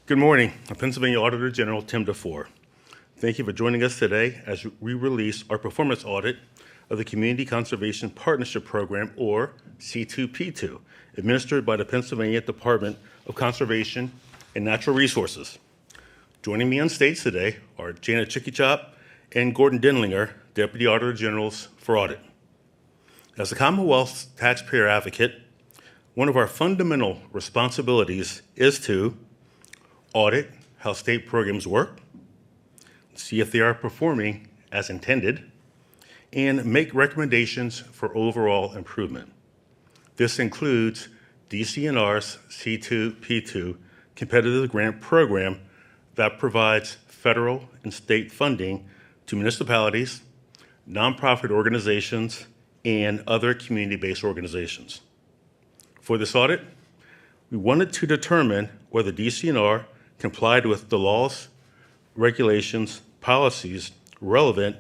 Good morning. I'm Pennsylvania Auditor General Tim DeFoor. Thank you for joining us today as we release our performance audit of the Community Conservation Partnership Program, or C2P2, administered by the Pennsylvania Department of Conservation and Natural Resources. Joining me on stage today are Janet Chickychop and Gordon Denlinger, Deputy Auditor Generals for Audit. As a Commonwealth's taxpayer advocate, one of our fundamental responsibilities is to audit how state programs work, see if they are performing as intended, and make recommendations for overall improvement. This includes DCNR's C2P2 competitive grant program that provides federal and state funding to municipalities, nonprofit organizations, and other community-based organizations. For this audit, we wanted to determine whether DCNR complied with the laws, regulations, policies relevant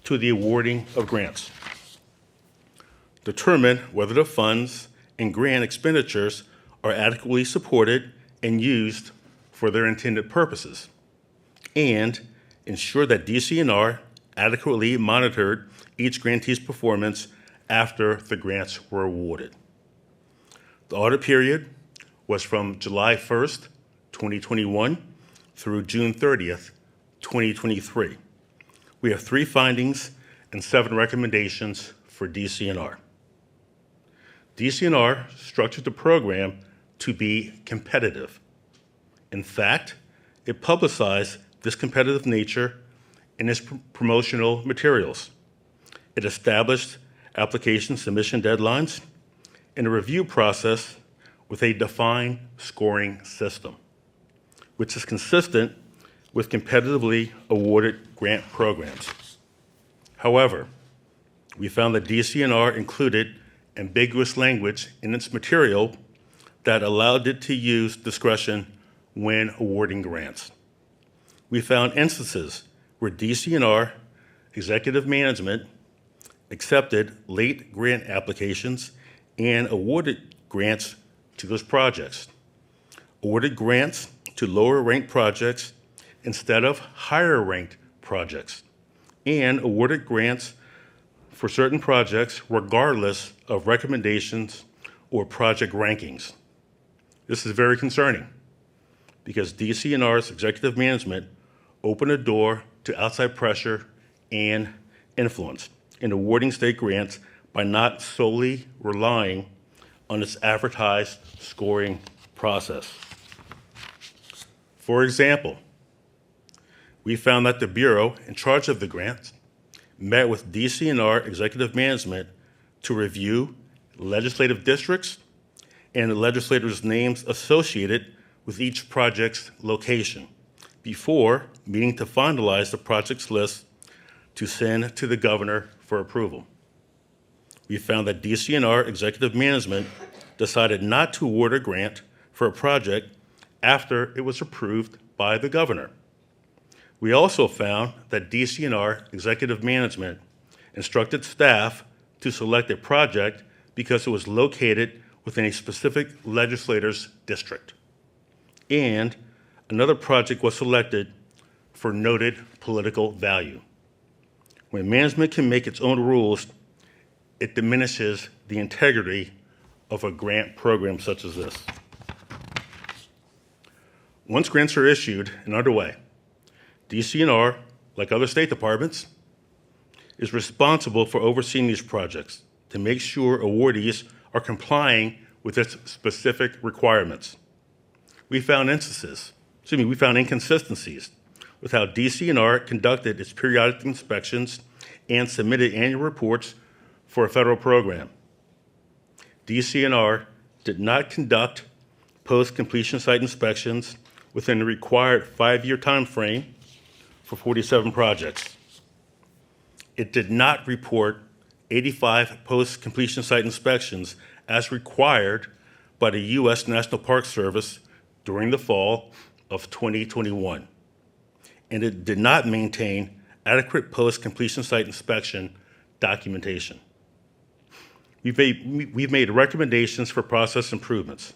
to the awarding of grants. Determine whether the funds and grant expenditures are adequately supported and used for their intended purposes, and ensure that DCNR adequately monitored each grantee's performance after the grants were awarded. The audit period was from July 1st, 2021 through June 30th, 2023. We have 3 findings and 7 recommendations for DCNR. DCNR structured the program to be competitive. In fact, it publicized this competitive nature in its promotional materials. It established application submission deadlines and a review process with a defined scoring system, which is consistent with competitively awarded grant programs. However, we found that DCNR included ambiguous language in its material that allowed it to use discretion when awarding grants. We found instances where DCNR executive management accepted late grant applications and awarded grants to those projects, awarded grants to lower ranked projects instead of higher ranked projects, and awarded grants for certain projects regardless of recommendations or project rankings. This is very concerning because DCNR's executive management opened a door to outside pressure and influence in awarding state grants by not solely relying on its advertised scoring process. For example, we found that the Bureau in charge of the grants met with DCNR executive management to review legislative districts and the legislators' names associated with each project's location before meeting to finalize the project's list to send to the governor for approval. We found that DCNR executive management decided not to award a grant for a project after it was approved by the governor. We also found that DCNR executive management instructed staff to select a project because it was located within a specific legislator's district, and another project was selected for noted political value. When management can make its own rules, it diminishes the integrity of a grant program such as this. Once grants are issued and underway, DCNR, like other state departments, is responsible for overseeing these projects to make sure awardees are complying with its specific requirements. We found inconsistencies with how DCNR conducted its periodic inspections and submitted annual reports for a federal program. DCNR did not conduct post-completion site inspections within the required 5-year time frame for 47 projects. It did not report 85 post-completion site inspections as required by the U.S. National Park Service during the fall of 2021. And it did not maintain adequate post-completion site inspection documentation. We've made recommendations for process improvements,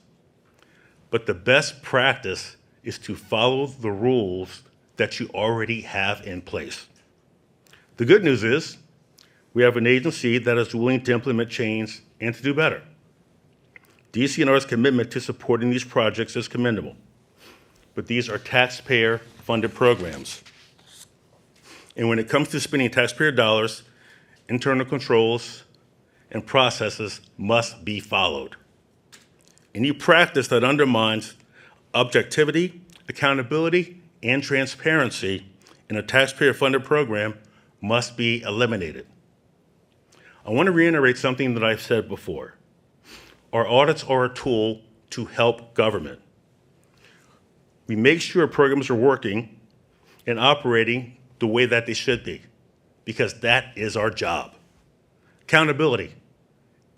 but the best practice is to follow the rules that you already have in place. The good news is we have an agency that is willing to implement change and to do better. DCNR's commitment to supporting these projects is commendable, but these are taxpayer-funded programs. And when it comes to spending taxpayer dollars, internal controls and processes must be followed. Any practice that undermines objectivity, accountability, and transparency in a taxpayer-funded program must be eliminated. I want to reiterate something that I've said before. Our audits are a tool to help government. We make sure programs are working and operating the way that they should be, because that is our job. Accountability,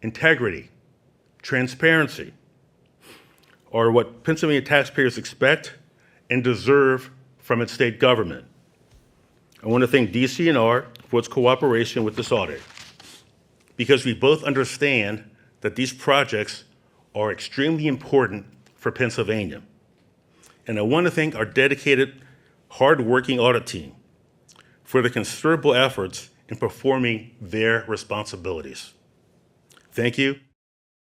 integrity, transparency are what Pennsylvania taxpayers expect and deserve from its state government. I want to thank DCNR for its cooperation with this audit, because we both understand that these projects are extremely important for Pennsylvania. And I want to thank our dedicated, hard-working audit team for the considerable efforts in performing their responsibilities. Thank you.